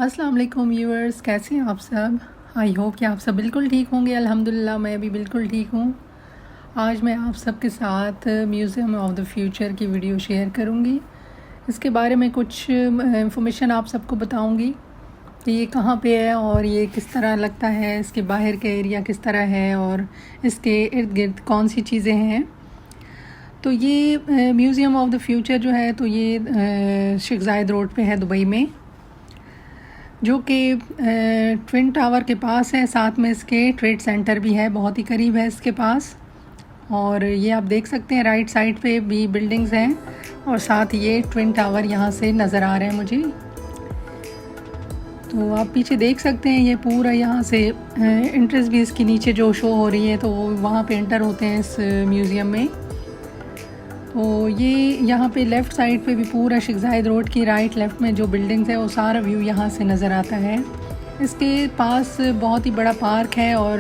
अस्सलाम वालेकुम व्यूअर्स, कैसे हैं आप सब। आई होप कि आप सब बिल्कुल ठीक होंगे। अल्हम्दुलिल्लाह मैं भी बिल्कुल ठीक हूँ। आज मैं आप सब के साथ म्यूज़ियम ऑफ द फ्यूचर की वीडियो शेयर करूँगी। इसके बारे में कुछ इंफॉर्मेशन आप सबको बताऊँगी कि ये कहाँ पे है और ये किस तरह लगता है, इसके बाहर का एरिया किस तरह है और इसके इर्द गिर्द कौन सी चीज़ें हैं। तो ये म्यूज़ियम ऑफ द फ्यूचर जो है तो ये शेख ज़ायद रोड पे है दुबई में, जो कि ट्विन टावर के पास है। साथ में इसके ट्रेड सेंटर भी है, बहुत ही करीब है इसके पास। और ये आप देख सकते हैं राइट साइड पे भी बिल्डिंग्स हैं और साथ ये ट्विन टावर यहाँ से नज़र आ रहे हैं मुझे। तो आप पीछे देख सकते हैं ये पूरा यहाँ से एंट्रेंस भी इसकी नीचे जो शो हो रही है तो वहाँ पे एंटर होते हैं इस म्यूज़ियम में। तो ये यहाँ पे लेफ़्ट साइड पे भी पूरा शेख ज़ायद रोड की राइट लेफ़्ट में जो बिल्डिंग्स है वो सारा व्यू यहाँ से नज़र आता है। इसके पास बहुत ही बड़ा पार्क है और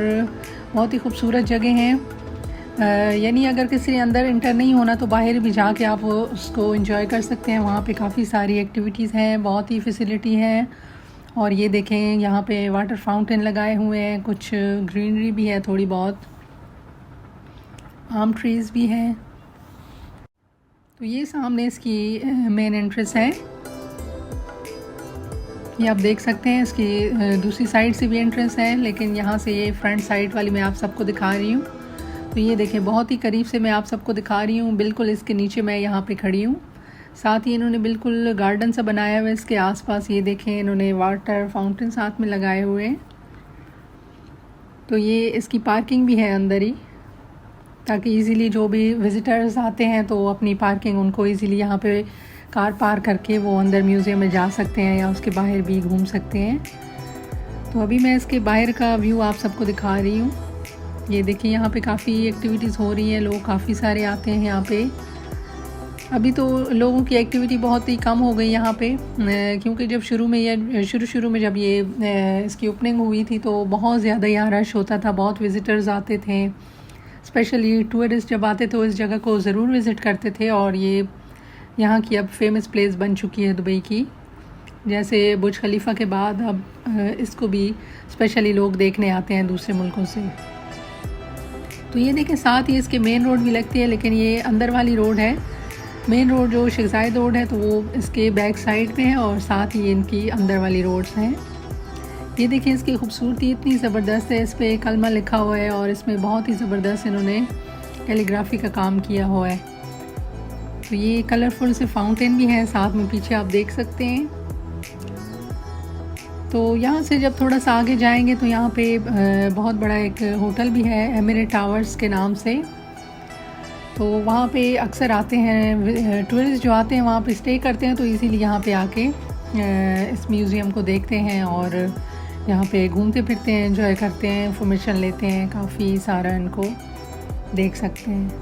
बहुत ही खूबसूरत जगह है। यानी अगर किसी ने अंदर इंटर नहीं होना तो बाहर भी जाके आप उसको एंजॉय कर सकते हैं। वहाँ पे काफ़ी सारी एक्टिविटीज़ हैं, बहुत ही फैसिलिटी है। और ये देखें यहाँ पे वाटर फाउंटेन लगाए हुए हैं, कुछ ग्रीनरी भी है, थोड़ी बहुत आम ट्रीज़ भी हैं। तो ये सामने इसकी मेन एंट्रेंस है, ये आप देख सकते हैं। इसकी दूसरी साइड से भी एंट्रेंस है, लेकिन यहाँ से ये फ्रंट साइड वाली मैं आप सबको दिखा रही हूँ। तो ये देखें बहुत ही करीब से मैं आप सबको दिखा रही हूँ, बिल्कुल इसके नीचे मैं यहाँ पे खड़ी हूँ। साथ ही इन्होंने बिल्कुल गार्डन सा बनाया हुआ है इसके आसपास। ये देखें इन्होंने वाटर फाउंटेन साथ में लगाए हुए हैं। तो ये इसकी पार्किंग भी है अंदर ही, ताकि इजीली जो भी विज़िटर्स आते हैं तो अपनी पार्किंग उनको इजीली यहाँ पे कार पार्क करके वो अंदर म्यूज़ियम में जा सकते हैं या उसके बाहर भी घूम सकते हैं। तो अभी मैं इसके बाहर का व्यू आप सबको दिखा रही हूँ। ये देखिए यहाँ पे काफ़ी एक्टिविटीज़ हो रही हैं, लोग काफ़ी सारे आते हैं यहाँ पे। अभी तो लोगों की एक्टिविटी बहुत ही कम हो गई यहाँ पे, क्योंकि जब शुरू में जब ये इसकी ओपनिंग हुई थी तो बहुत ज़्यादा यहाँ रश होता था, बहुत विज़िटर्स आते थे। स्पेशली टूरिस्ट जब आते तो इस जगह को ज़रूर विज़िट करते थे। और ये यहाँ की अब फेमस प्लेस बन चुकी है दुबई की। जैसे बुर्ज खलीफा के बाद अब इसको भी स्पेशली लोग देखने आते हैं दूसरे मुल्कों से। तो ये देखें साथ ही इसके मेन रोड भी लगती है, लेकिन ये अंदर वाली रोड है। मेन रोड जो शेख ज़ायद रोड है तो वो इसके बैक साइड पे है और साथ ही इनकी अंदर वाली रोड्स हैं। ये देखिए इसकी खूबसूरती इतनी ज़बरदस्त है, इस पर कलमा लिखा हुआ है और इसमें बहुत ही ज़बरदस्त इन्होंने कैलीग्राफी का काम किया हुआ है। तो ये कलरफुल से फाउंटेन भी है साथ में, पीछे आप देख सकते हैं। तो यहाँ से जब थोड़ा सा आगे जाएंगे तो यहाँ पे बहुत बड़ा एक होटल भी है, एमिरेट टावर्स के नाम से। तो वहाँ पे अक्सर आते हैं टूरिस्ट जो आते हैं, वहाँ पे स्टे करते हैं, तो इसीलिए यहाँ पे आके इस म्यूज़ियम को देखते हैं और यहाँ पे घूमते फिरते हैं, एंजॉय करते हैं, इंफॉर्मेशन लेते हैं, काफ़ी सारा इनको देख सकते हैं।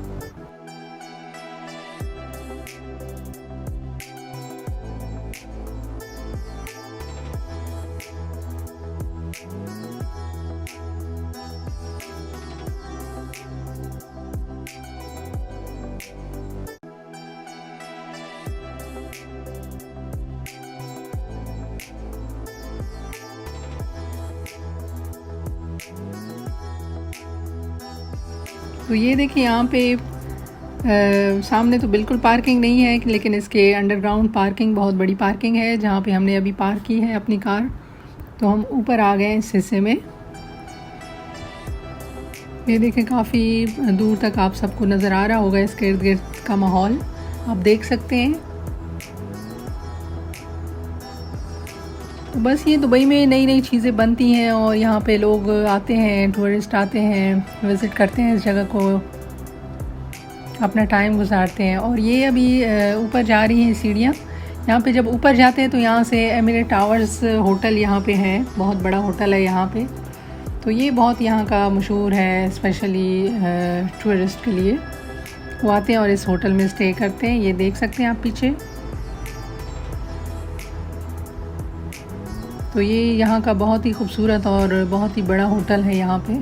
तो ये देखिए यहाँ पे सामने तो बिल्कुल पार्किंग नहीं है, लेकिन इसके अंडरग्राउंड पार्किंग, बहुत बड़ी पार्किंग है जहाँ पे हमने अभी पार्क की है अपनी कार। तो हम ऊपर आ गए इस हिस्से में। ये देखें काफ़ी दूर तक आप सबको नज़र आ रहा होगा इसके इर्द गिर्द का माहौल, आप देख सकते हैं। तो बस ये दुबई में नई नई चीज़ें बनती हैं और यहाँ पे लोग आते हैं, टूरिस्ट आते हैं, विज़िट करते हैं इस जगह को, अपना टाइम गुजारते हैं। और ये अभी ऊपर जा रही हैं सीढ़ियाँ। यहाँ पे जब ऊपर जाते हैं तो यहाँ से एमिरेट टावर्स होटल यहाँ पे है, बहुत बड़ा होटल है यहाँ पे। तो ये बहुत यहाँ का मशहूर है, स्पेशली टूरिस्ट के लिए वो आते हैं और इस होटल में स्टे करते हैं। ये देख सकते हैं आप पीछे। तो ये यहाँ का बहुत ही खूबसूरत और बहुत ही बड़ा होटल है यहाँ पे,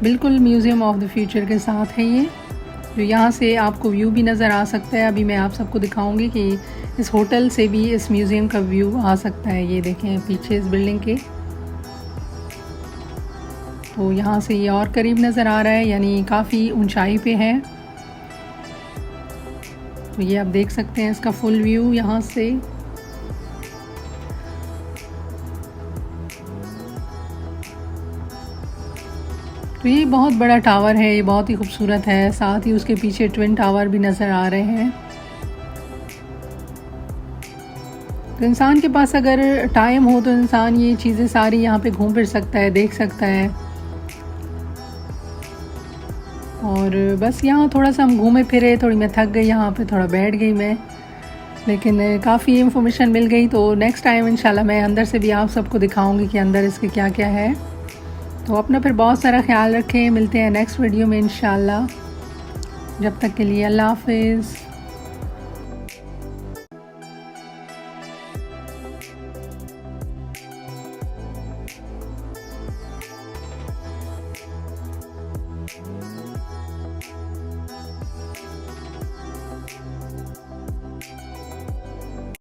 बिल्कुल म्यूज़ियम ऑफ द फ्यूचर के साथ है ये। जो यहाँ से आपको व्यू भी नज़र आ सकता है। अभी मैं आप सबको दिखाऊंगी कि इस होटल से भी इस म्यूज़ियम का व्यू आ सकता है। ये देखें पीछे इस बिल्डिंग के, तो यहाँ से ये और करीब नज़र आ रहा है, यानी काफ़ी ऊंचाई पे है। तो ये आप देख सकते हैं इसका फुल व्यू यहाँ से। तो ये बहुत बड़ा टावर है, ये बहुत ही खूबसूरत है। साथ ही उसके पीछे ट्विन टावर भी नज़र आ रहे हैं। तो इंसान के पास अगर टाइम हो तो इंसान ये चीज़ें सारी यहाँ पे घूम फिर सकता है, देख सकता है। और बस यहाँ थोड़ा सा हम घूमे फिरे, थोड़ी मैं थक गई, यहाँ पे थोड़ा बैठ गई मैं, लेकिन काफ़ी इंफॉर्मेशन मिल गई। तो नेक्स्ट टाइम इंशाल्लाह मैं अंदर से भी आप सबको दिखाऊंगी कि अंदर इसके क्या क्या है। तो अपना फिर बहुत सारा ख्याल रखें, मिलते हैं नेक्स्ट वीडियो में इंशाल्लाह। जब तक के लिए अल्लाह हाफिज़।